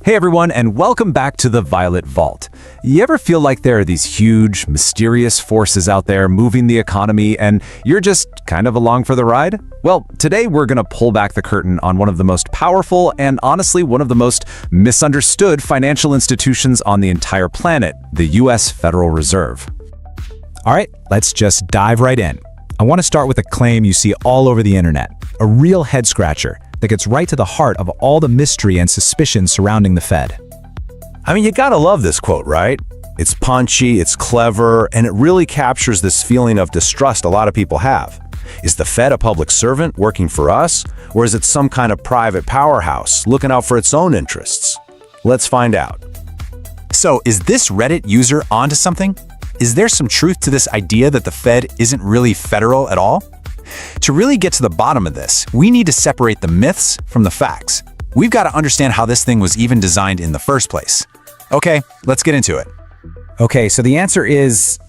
Hey everyone, and welcome back to the Violet Vault. You ever feel like there are these huge, mysterious forces out there moving the economy and you're just kind of along for the ride? Well, today we're going to pull back the curtain on one of the most powerful and honestly one of the most misunderstood financial institutions on the entire planet, the US Federal Reserve. All right, let's just dive right in. I want to start with a claim you see all over the internet, a real head-scratcher that gets right to the heart of all the mystery and suspicion surrounding the Fed. I mean, you gotta love this quote, right? It's punchy, it's clever, and it really captures this feeling of distrust a lot of people have. Is the Fed a public servant working for us, or is it some kind of private powerhouse looking out for its own interests? Let's find out. So, is this Reddit user onto something? Is there some truth to this idea that the Fed isn't really federal at all? To really get to the bottom of this, we need to separate the myths from the facts. We've got to understand how this thing was even designed in the first place. Okay, let's get into it. Okay, so the answer is,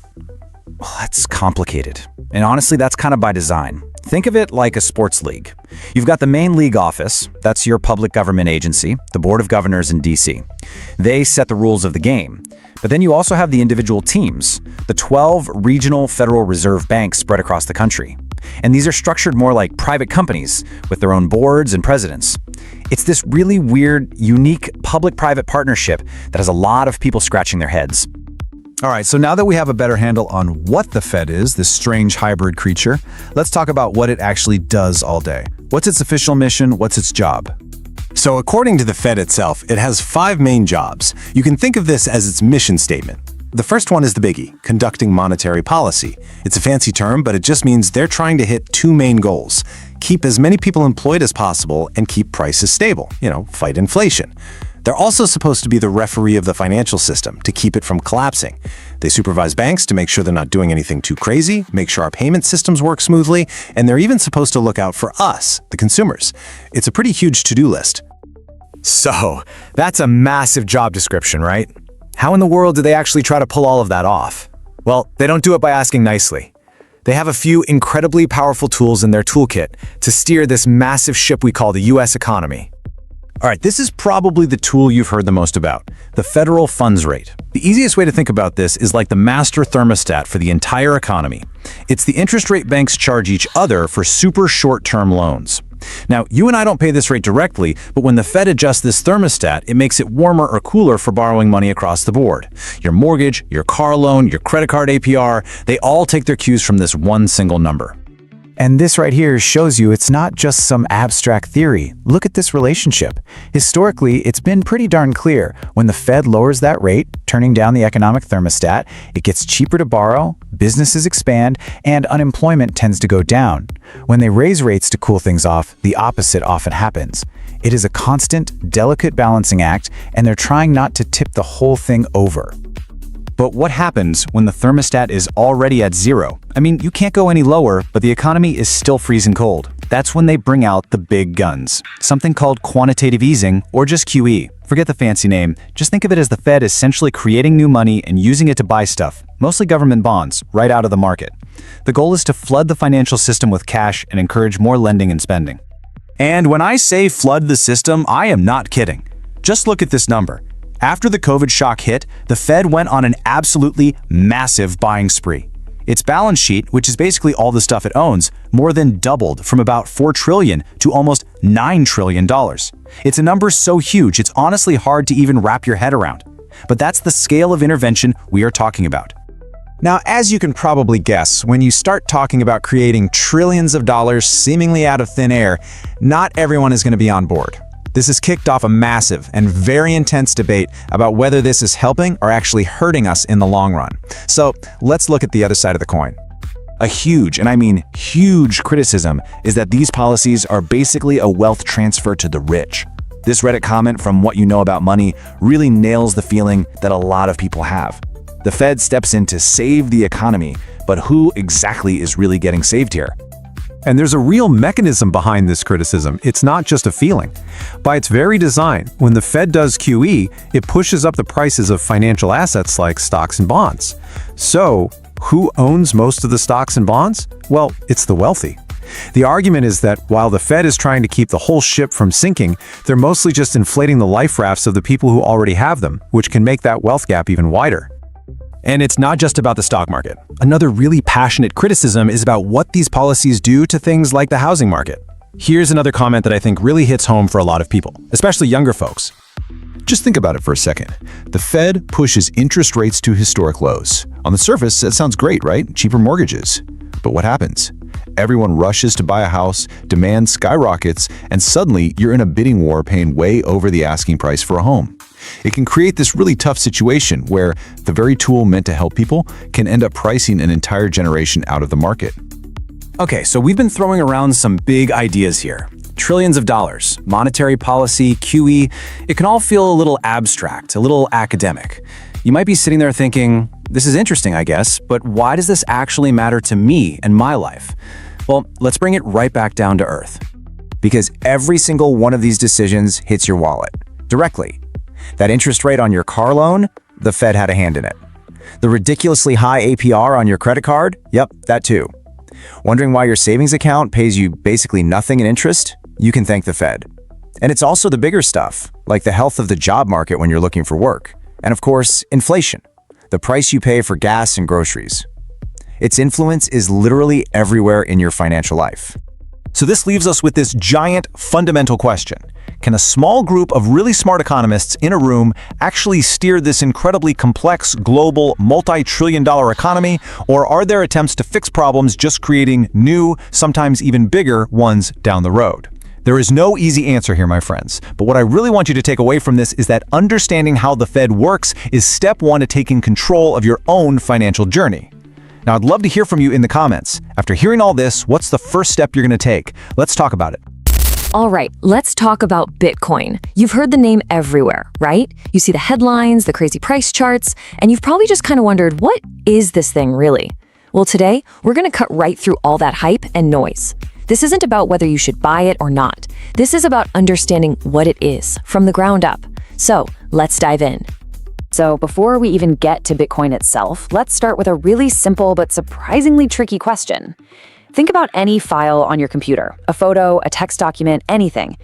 well, that's complicated. And honestly, that's kind of by design. Think of it like a sports league. You've got the main league office, that's your public government agency, the Board of Governors in DC. They set the rules of the game. But then you also have the individual teams, the 12 regional Federal Reserve banks spread across the country. And these are structured more like private companies with their own boards and presidents. It's this really weird, unique public-private partnership that has a lot of people scratching their heads. All right, so now that we have a better handle on what the Fed is, this strange hybrid creature, let's talk about what it actually does all day. What's its official mission? What's its job? So according to the Fed itself, it has 5 main jobs. You can think of this as its mission statement. The first one is the biggie, conducting monetary policy. It's a fancy term, but it just means they're trying to hit 2 main goals. Keep as many people employed as possible and keep prices stable, fight inflation. They're also supposed to be the referee of the financial system to keep it from collapsing. They supervise banks to make sure they're not doing anything too crazy, make sure our payment systems work smoothly, and they're even supposed to look out for us, the consumers. It's a pretty huge to-do list. So, that's a massive job description, right? How in the world do they actually try to pull all of that off? Well, they don't do it by asking nicely. They have a few incredibly powerful tools in their toolkit to steer this massive ship we call the US economy. All right, this is probably the tool you've heard the most about, the federal funds rate. The easiest way to think about this is like the master thermostat for the entire economy. It's the interest rate banks charge each other for super short-term loans. Now, you and I don't pay this rate directly, but when the Fed adjusts this thermostat, it makes it warmer or cooler for borrowing money across the board. Your mortgage, your car loan, your credit card APR, they all take their cues from this one single number. And this right here shows you it's not just some abstract theory. Look at this relationship. Historically, it's been pretty darn clear. When the Fed lowers that rate, turning down the economic thermostat, it gets cheaper to borrow, businesses expand, and unemployment tends to go down. When they raise rates to cool things off, the opposite often happens. It is a constant, delicate balancing act, and they're trying not to tip the whole thing over. But what happens when the thermostat is already at 0? I mean, you can't go any lower, but the economy is still freezing cold. That's when they bring out the big guns, something called quantitative easing, or just QE. Forget the fancy name, just think of it as the Fed essentially creating new money and using it to buy stuff, mostly government bonds, right out of the market. The goal is to flood the financial system with cash and encourage more lending and spending. And when I say flood the system, I am not kidding. Just look at this number. After the COVID shock hit, the Fed went on an absolutely massive buying spree. Its balance sheet, which is basically all the stuff it owns, more than doubled from about $4 trillion to almost $9 trillion. It's a number so huge, it's honestly hard to even wrap your head around. But that's the scale of intervention we are talking about. Now, as you can probably guess, when you start talking about creating trillions of dollars seemingly out of thin air, not everyone is going to be on board. This has kicked off a massive and very intense debate about whether this is helping or actually hurting us in the long run. So let's look at the other side of the coin. A huge, and I mean huge, criticism is that these policies are basically a wealth transfer to the rich. This Reddit comment from What You Know About Money really nails the feeling that a lot of people have. The Fed steps in to save the economy, but who exactly is really getting saved here? And there's a real mechanism behind this criticism. It's not just a feeling. By its very design, when the Fed does QE, it pushes up the prices of financial assets like stocks and bonds. So, who owns most of the stocks and bonds? Well, it's the wealthy. The argument is that while the Fed is trying to keep the whole ship from sinking, they're mostly just inflating the life rafts of the people who already have them, which can make that wealth gap even wider. And it's not just about the stock market. Another really passionate criticism is about what these policies do to things like the housing market. Here's another comment that I think really hits home for a lot of people, especially younger folks. Just think about it for a second. The Fed pushes interest rates to historic lows. On the surface, that sounds great, right? Cheaper mortgages. But what happens? Everyone rushes to buy a house, demand skyrockets, and suddenly you're in a bidding war paying way over the asking price for a home. It can create this really tough situation where the very tool meant to help people can end up pricing an entire generation out of the market. Okay, so we've been throwing around some big ideas here. Trillions of dollars, monetary policy, QE, it can all feel a little abstract, a little academic. You might be sitting there thinking, this is interesting, I guess, but why does this actually matter to me and my life? Well, let's bring it right back down to earth. Because every single one of these decisions hits your wallet, directly. That interest rate on your car loan, the Fed had a hand in it. The ridiculously high APR on your credit card, yep, that too. Wondering why your savings account pays you basically nothing in interest? You can thank the Fed. And it's also the bigger stuff, like the health of the job market when you're looking for work. And of course, inflation, the price you pay for gas and groceries. Its influence is literally everywhere in your financial life. So this leaves us with this giant fundamental question. Can a small group of really smart economists in a room actually steer this incredibly complex, global, multi-trillion-dollar economy, or are there attempts to fix problems just creating new, sometimes even bigger ones down the road? There is no easy answer here, my friends, but what I really want you to take away from this is that understanding how the Fed works is step one to taking control of your own financial journey. Now, I'd love to hear from you in the comments. After hearing all this, what's the first step you're going to take? Let's talk about it. All right, let's talk about Bitcoin. You've heard the name everywhere, right? You see the headlines, the crazy price charts, and you've probably just kind of wondered, what is this thing really? Well, today, we're going to cut right through all that hype and noise. This isn't about whether you should buy it or not. This is about understanding what it is from the ground up. So let's dive in. So before we even get to Bitcoin itself, let's start with a really simple but surprisingly tricky question. Think about any file on your computer, a photo, a text document, anything.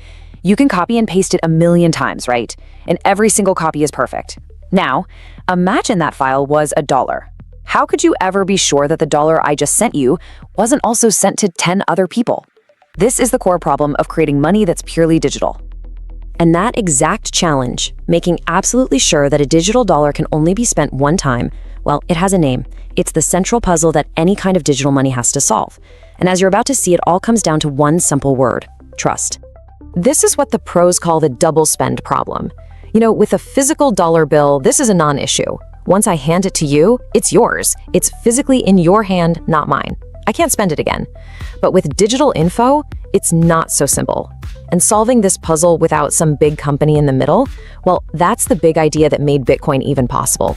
You can copy and paste it a million times, right? And every single copy is perfect. Now, imagine that file was $1. How could you ever be sure that the dollar I just sent you wasn't also sent to 10 other people? This is the core problem of creating money that's purely digital. And that exact challenge, making absolutely sure that a digital dollar can only be spent one time, well, it has a name. It's the central puzzle that any kind of digital money has to solve. And as you're about to see, it all comes down to one simple word: trust. This is what the pros call the double spend problem. You know, with a physical dollar bill, this is a non-issue. Once I hand it to you, it's yours. It's physically in your hand, not mine. I can't spend it again. But with digital info, it's not so simple. And solving this puzzle without some big company in the middle, well, that's the big idea that made Bitcoin even possible.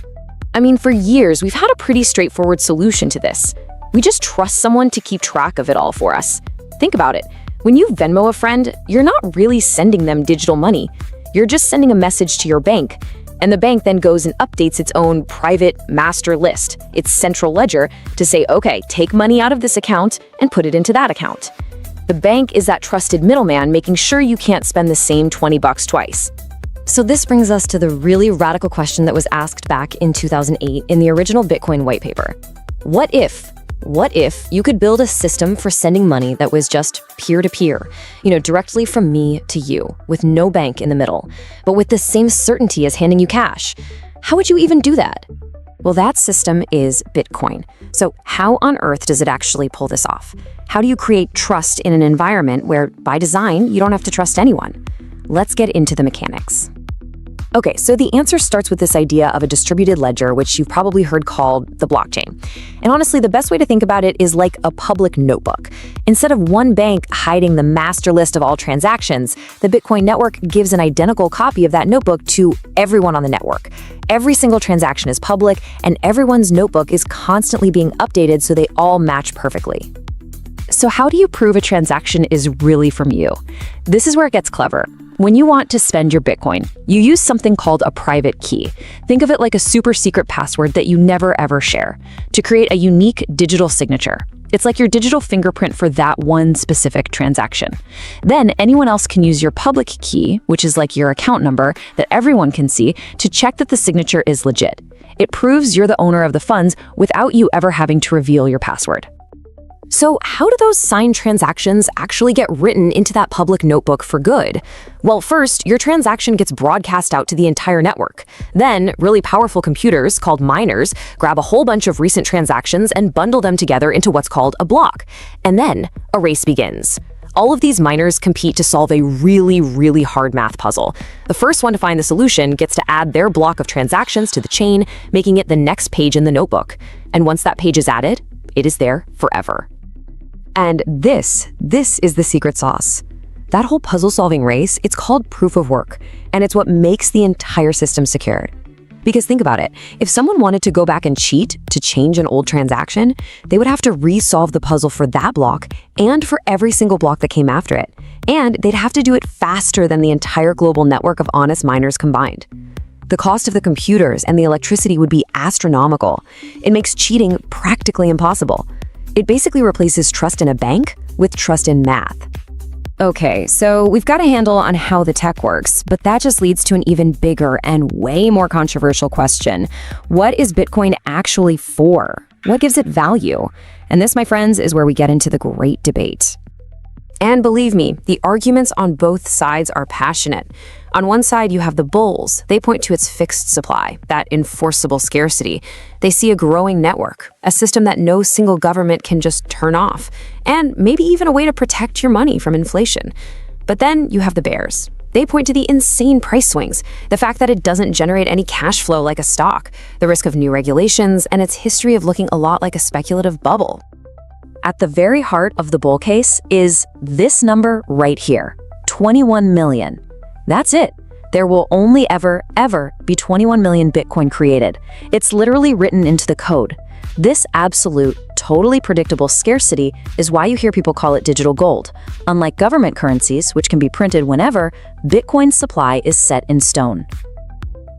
I mean, for years, we've had a pretty straightforward solution to this. We just trust someone to keep track of it all for us. Think about it. When you Venmo a friend, you're not really sending them digital money. You're just sending a message to your bank. And the bank then goes and updates its own private master list, its central ledger, to say, okay, take money out of this account and put it into that account. The bank is that trusted middleman making sure you can't spend the same $20 twice. So this brings us to the really radical question that was asked back in 2008 in the original Bitcoin white paper. What if you could build a system for sending money that was just peer-to-peer, directly from me to you, with no bank in the middle, but with the same certainty as handing you cash? How would you even do that? Well, that system is Bitcoin. So how on earth does it actually pull this off? How do you create trust in an environment where, by design, you don't have to trust anyone? Let's get into the mechanics. Okay, so the answer starts with this idea of a distributed ledger, which you've probably heard called the blockchain. And honestly, the best way to think about it is like a public notebook. Instead of one bank hiding the master list of all transactions, the Bitcoin network gives an identical copy of that notebook to everyone on the network. Every single transaction is public, and everyone's notebook is constantly being updated so they all match perfectly. So how do you prove a transaction is really from you? This is where it gets clever. When you want to spend your Bitcoin, you use something called a private key. Think of it like a super secret password that you never ever share to create a unique digital signature. It's like your digital fingerprint for that one specific transaction. Then anyone else can use your public key, which is like your account number that everyone can see, to check that the signature is legit. It proves you're the owner of the funds without you ever having to reveal your password. So how do those signed transactions actually get written into that public notebook for good? Well, first, your transaction gets broadcast out to the entire network. Then, really powerful computers, called miners, grab a whole bunch of recent transactions and bundle them together into what's called a block. And then, a race begins. All of these miners compete to solve a really, really hard math puzzle. The first one to find the solution gets to add their block of transactions to the chain, making it the next page in the notebook. And once that page is added, it is there forever. And this is the secret sauce. That whole puzzle-solving race, it's called proof of work, and it's what makes the entire system secured. Because think about it, if someone wanted to go back and cheat to change an old transaction, they would have to resolve the puzzle for that block and for every single block that came after it. And they'd have to do it faster than the entire global network of honest miners combined. The cost of the computers and the electricity would be astronomical. It makes cheating practically impossible. It basically replaces trust in a bank with trust in math. Okay, so we've got a handle on how the tech works, but that just leads to an even bigger and way more controversial question. What is Bitcoin actually for? What gives it value? And this, my friends, is where we get into the great debate. And believe me, the arguments on both sides are passionate. On one side, you have the bulls. They point to its fixed supply, that enforceable scarcity. They see a growing network, a system that no single government can just turn off, and maybe even a way to protect your money from inflation. But then you have the bears. They point to the insane price swings, the fact that it doesn't generate any cash flow like a stock, the risk of new regulations, and its history of looking a lot like a speculative bubble. At the very heart of the bull case is this number right here, 21 million. That's it. There will only ever be 21 million Bitcoin created. It's literally written into the code. This absolute, totally predictable scarcity is why you hear people call it digital gold. Unlike government currencies, which can be printed whenever, Bitcoin's supply is set in stone.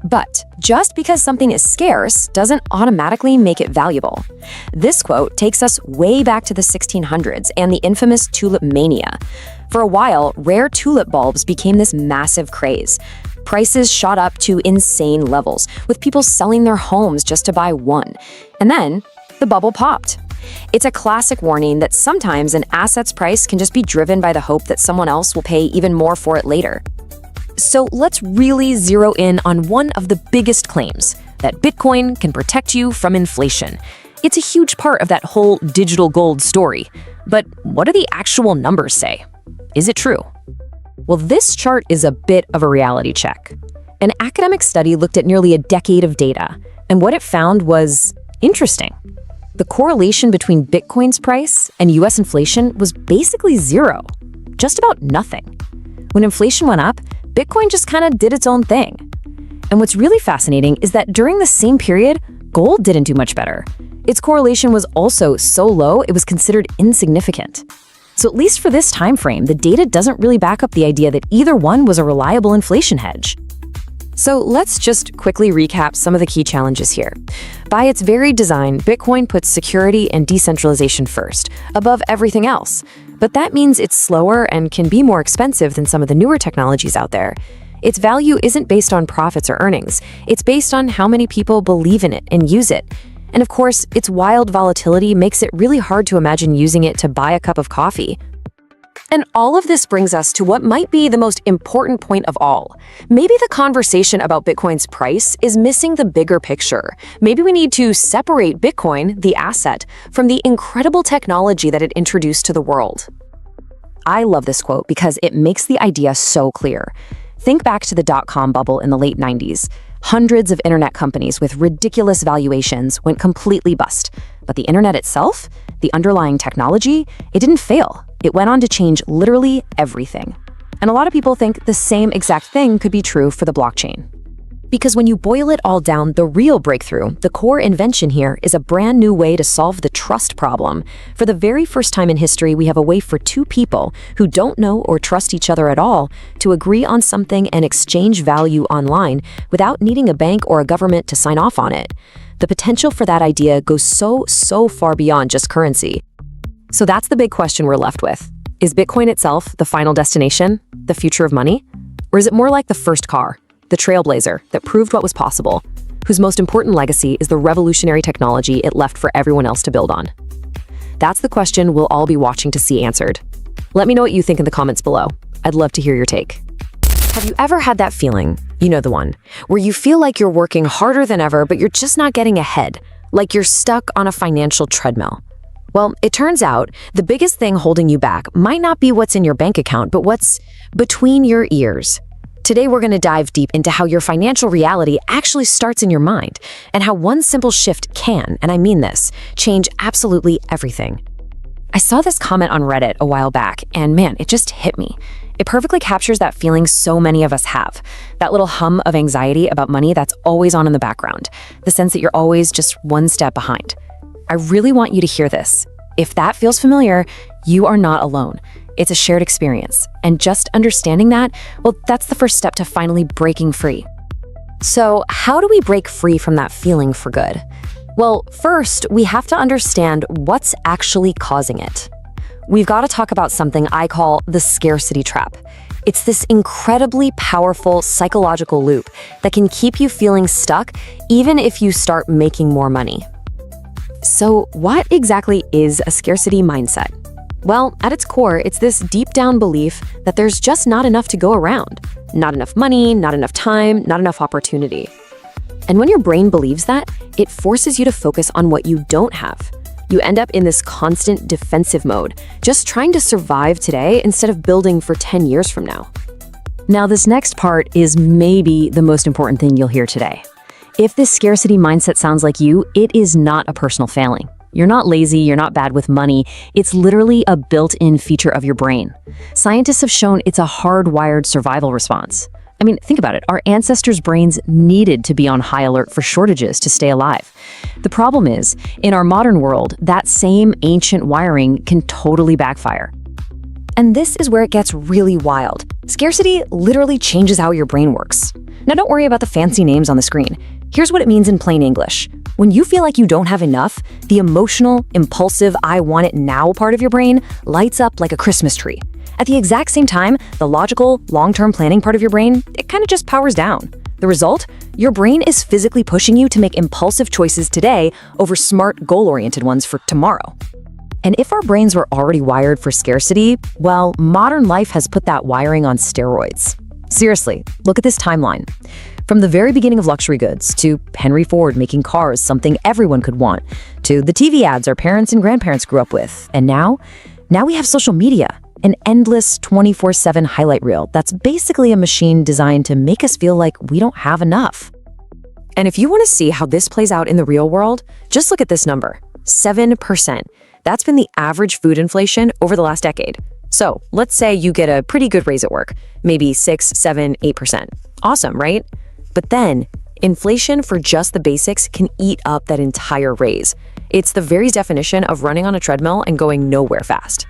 But just because something is scarce doesn't automatically make it valuable. This quote takes us way back to the 1600s and the infamous tulip mania. For a while, rare tulip bulbs became this massive craze. Prices shot up to insane levels, with people selling their homes just to buy one. And then, the bubble popped. It's a classic warning that sometimes an asset's price can just be driven by the hope that someone else will pay even more for it later. So let's really zero in on one of the biggest claims, that Bitcoin can protect you from inflation. It's a huge part of that whole digital gold story. But what do the actual numbers say? Is it true? Well, this chart is a bit of a reality check. An academic study looked at nearly a decade of data, and what it found was interesting. The correlation between Bitcoin's price and US inflation was basically zero, just about nothing. When inflation went up, Bitcoin just kind of did its own thing. And what's really fascinating is that during the same period, gold didn't do much better. Its correlation was also so low, it was considered insignificant. So at least for this time frame, the data doesn't really back up the idea that either one was a reliable inflation hedge. So let's just quickly recap some of the key challenges here. By its very design, Bitcoin puts security and decentralization first, above everything else. But that means it's slower and can be more expensive than some of the newer technologies out there. Its value isn't based on profits or earnings. It's based on how many people believe in it and use it. And of course, its wild volatility makes it really hard to imagine using it to buy a cup of coffee. And all of this brings us to what might be the most important point of all. Maybe the conversation about Bitcoin's price is missing the bigger picture. Maybe we need to separate Bitcoin, the asset, from the incredible technology that it introduced to the world. I love this quote because it makes the idea so clear. Think back to the dot-com bubble in the late 90s. Hundreds of internet companies with ridiculous valuations went completely bust. But the internet itself, the underlying technology, it didn't fail. It went on to change literally everything. And a lot of people think the same exact thing could be true for the blockchain. Because when you boil it all down, the real breakthrough, the core invention here, is a brand new way to solve the trust problem. For the very first time in history, we have a way for two people who don't know or trust each other at all to agree on something and exchange value online without needing a bank or a government to sign off on it. The potential for that idea goes so far beyond just currency. So that's the big question we're left with. Is Bitcoin itself the final destination, the future of money? Or is it more like the first car, the trailblazer that proved what was possible, whose most important legacy is the revolutionary technology it left for everyone else to build on? That's the question we'll all be watching to see answered. Let me know what you think in the comments below. I'd love to hear your take. Have you ever had that feeling, you know the one, where you feel like you're working harder than ever, but you're just not getting ahead, like you're stuck on a financial treadmill? Well, it turns out the biggest thing holding you back might not be what's in your bank account, but what's between your ears. Today, we're going to dive deep into how your financial reality actually starts in your mind, and how one simple shift can, and I mean this, change absolutely everything. I saw this comment on Reddit a while back, and man, it just hit me. It perfectly captures that feeling so many of us have, that little hum of anxiety about money that's always on in the background, the sense that you're always just one step behind. I really want you to hear this. If that feels familiar, you are not alone. It's a shared experience, and just understanding that, well, that's the first step to finally breaking free. So, how do we break free from that feeling for good? Well, first, we have to understand what's actually causing it. We've got to talk about something I call the scarcity trap. It's this incredibly powerful psychological loop that can keep you feeling stuck even if you start making more money. So, what exactly is a scarcity mindset? Well, at its core, it's this deep down belief that there's just not enough to go around. Not enough money, not enough time, not enough opportunity. And when your brain believes that, it forces you to focus on what you don't have. You end up in this constant defensive mode, just trying to survive today instead of building for 10 years from now. Now, this next part is maybe the most important thing you'll hear today. If this scarcity mindset sounds like you, it is not a personal failing. You're not lazy, you're not bad with money. It's literally a built-in feature of your brain. Scientists have shown it's a hardwired survival response. I mean, think about it. Our ancestors' brains needed to be on high alert for shortages to stay alive. The problem is, in our modern world, that same ancient wiring can totally backfire. And this is where it gets really wild. Scarcity literally changes how your brain works. Now, don't worry about the fancy names on the screen. Here's what it means in plain English. When you feel like you don't have enough, the emotional, impulsive, I want it now part of your brain lights up like a Christmas tree. At the exact same time, the logical, long-term planning part of your brain, it kind of just powers down. The result? Your brain is physically pushing you to make impulsive choices today over smart, goal-oriented ones for tomorrow. And if our brains were already wired for scarcity, well, modern life has put that wiring on steroids. Seriously, look at this timeline. From the very beginning of luxury goods, to Henry Ford making cars something everyone could want, to the TV ads our parents and grandparents grew up with, and now we have social media, an endless 24/7 highlight reel that's basically a machine designed to make us feel like we don't have enough. And if you want to see how this plays out in the real world, just look at this number, 7%. That's been the average food inflation over the last decade. So let's say you get a pretty good raise at work, maybe 6, 7, 8%. Awesome, right? But then, inflation for just the basics can eat up that entire raise. It's the very definition of running on a treadmill and going nowhere fast.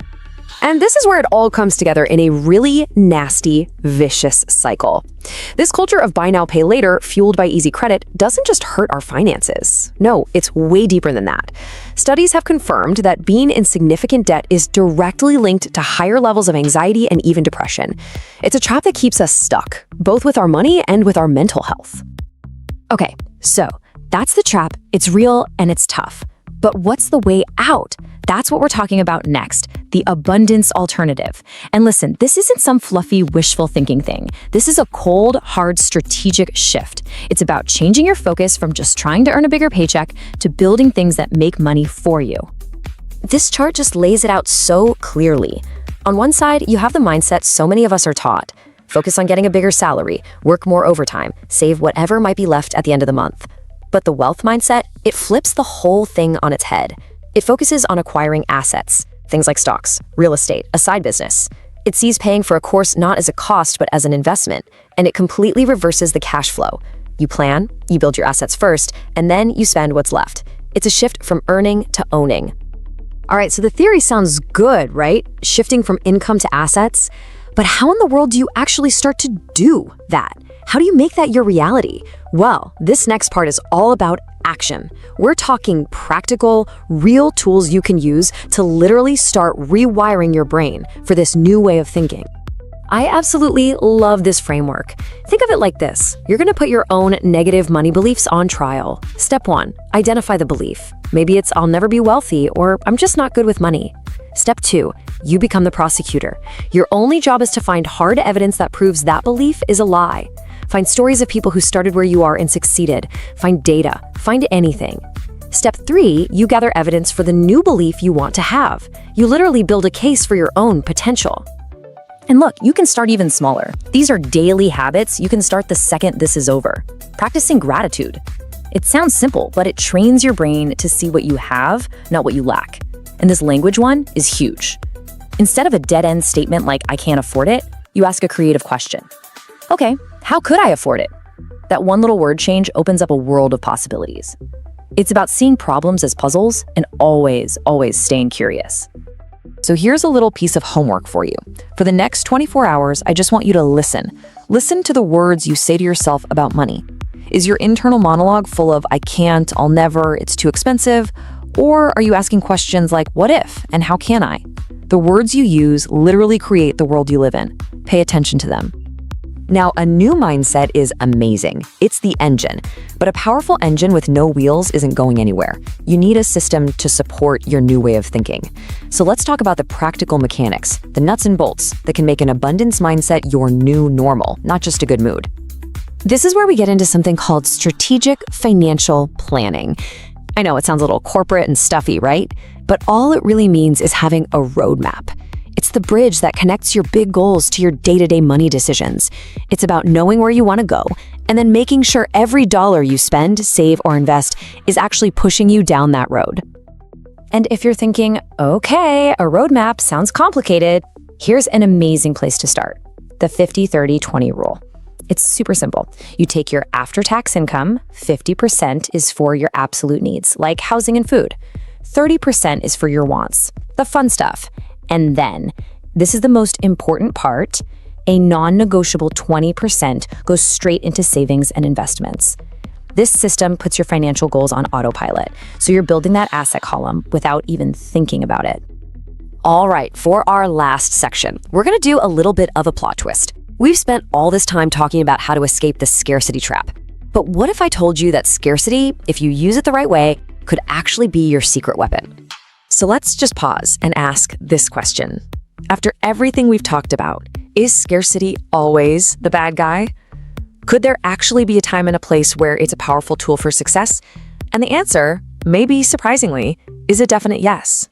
And this is where it all comes together in a really nasty, vicious cycle. This culture of buy now, pay later, fueled by easy credit, doesn't just hurt our finances. No, it's way deeper than that. Studies have confirmed that being in significant debt is directly linked to higher levels of anxiety and even depression. It's a trap that keeps us stuck, both with our money and with our mental health. Okay, so that's the trap. It's real and it's tough. But what's the way out? That's what we're talking about next, the abundance alternative. And listen, this isn't some fluffy, wishful thinking thing. This is a cold, hard, strategic shift. It's about changing your focus from just trying to earn a bigger paycheck to building things that make money for you. This chart just lays it out so clearly. On one side, you have the mindset so many of us are taught. Focus on getting a bigger salary, work more overtime, save whatever might be left at the end of the month. But the wealth mindset, it flips the whole thing on its head. It focuses on acquiring assets, things like stocks, real estate, a side business. It sees paying for a course not as a cost, but as an investment, and it completely reverses the cash flow. You plan, you build your assets first, and then you spend what's left. It's a shift from earning to owning. All right, so the theory sounds good, right? Shifting from income to assets. But how in the world do you actually start to do that? How do you make that your reality? Well, this next part is all about action. We're talking practical, real tools you can use to literally start rewiring your brain for this new way of thinking. I absolutely love this framework. Think of it like this. You're going to put your own negative money beliefs on trial. Step 1, identify the belief. Maybe it's I'll never be wealthy or I'm just not good with money. Step 2, you become the prosecutor. Your only job is to find hard evidence that proves that belief is a lie. Find stories of people who started where you are and succeeded. Find data. Find anything. Step 3, you gather evidence for the new belief you want to have. You literally build a case for your own potential. And look, you can start even smaller. These are daily habits you can start the second this is over. Practicing gratitude. It sounds simple, but it trains your brain to see what you have, not what you lack. And this language one is huge. Instead of a dead-end statement like, I can't afford it, you ask a creative question. Okay, how could I afford it? That one little word change opens up a world of possibilities. It's about seeing problems as puzzles and always staying curious. So here's a little piece of homework for you. For the next 24 hours, I just want you to listen. Listen to the words you say to yourself about money. Is your internal monologue full of, I can't, I'll never, it's too expensive? Or are you asking questions like, what if, and how can I? The words you use literally create the world you live in. Pay attention to them. Now, a new mindset is amazing. It's the engine. But a powerful engine with no wheels isn't going anywhere. You need a system to support your new way of thinking. So let's talk about the practical mechanics, the nuts and bolts that can make an abundance mindset your new normal, not just a good mood. This is where we get into something called strategic financial planning. I know it sounds a little corporate and stuffy, right? But all it really means is having a roadmap. It's the bridge that connects your big goals to your day-to-day money decisions. It's about knowing where you want to go and then making sure every dollar you spend, save, or invest is actually pushing you down that road. And if you're thinking, okay, a roadmap sounds complicated, here's an amazing place to start. The 50-30-20 rule. It's super simple. You take your after-tax income, 50% is for your absolute needs, like housing and food. 30% is for your wants, the fun stuff. And then, this is the most important part, a non-negotiable 20% goes straight into savings and investments. This system puts your financial goals on autopilot, so you're building that asset column without even thinking about it. All right, for our last section, we're going to do a little bit of a plot twist. We've spent all this time talking about how to escape the scarcity trap. But what if I told you that scarcity, if you use it the right way, could actually be your secret weapon? So let's just pause and ask this question. After everything we've talked about, is scarcity always the bad guy? Could there actually be a time and a place where it's a powerful tool for success? And the answer, maybe surprisingly, is a definite yes.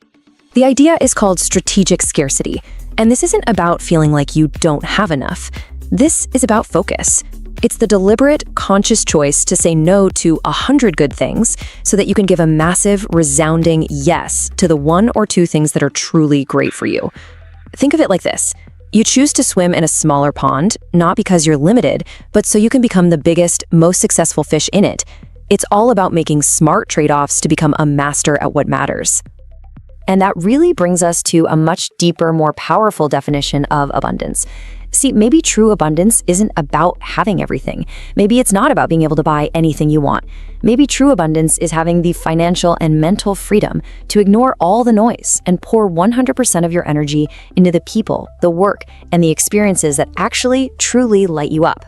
The idea is called strategic scarcity, and this isn't about feeling like you don't have enough. This is about focus. It's the deliberate, conscious choice to say no to 100 good things so that you can give a massive, resounding yes to the 1 or 2 things that are truly great for you. Think of it like this. You choose to swim in a smaller pond, not because you're limited, but so you can become the biggest, most successful fish in it. It's all about making smart trade-offs to become a master at what matters. And that really brings us to a much deeper, more powerful definition of abundance. See, maybe true abundance isn't about having everything. Maybe it's not about being able to buy anything you want. Maybe true abundance is having the financial and mental freedom to ignore all the noise and pour 100% of your energy into the people, the work, and the experiences that actually truly light you up.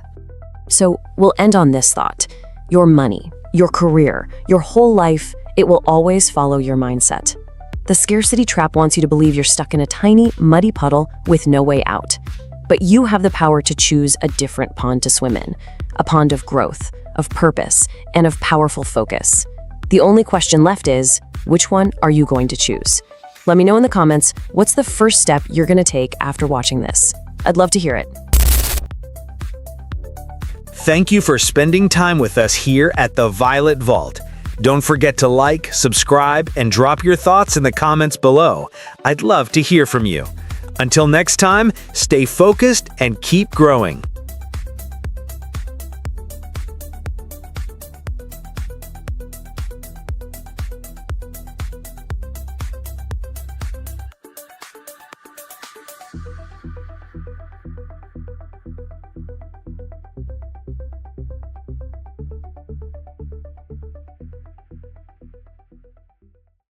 So we'll end on this thought. Your money, your career, your whole life, it will always follow your mindset. The scarcity trap wants you to believe you're stuck in a tiny, muddy puddle with no way out. But you have the power to choose a different pond to swim in, a pond of growth, of purpose, and of powerful focus. The only question left is, which one are you going to choose? Let me know in the comments, what's the first step you're going to take after watching this? I'd love to hear it. Thank you for spending time with us here at the Violet Vault. Don't forget to like, subscribe, and drop your thoughts in the comments below. I'd love to hear from you. Until next time, stay focused and keep growing.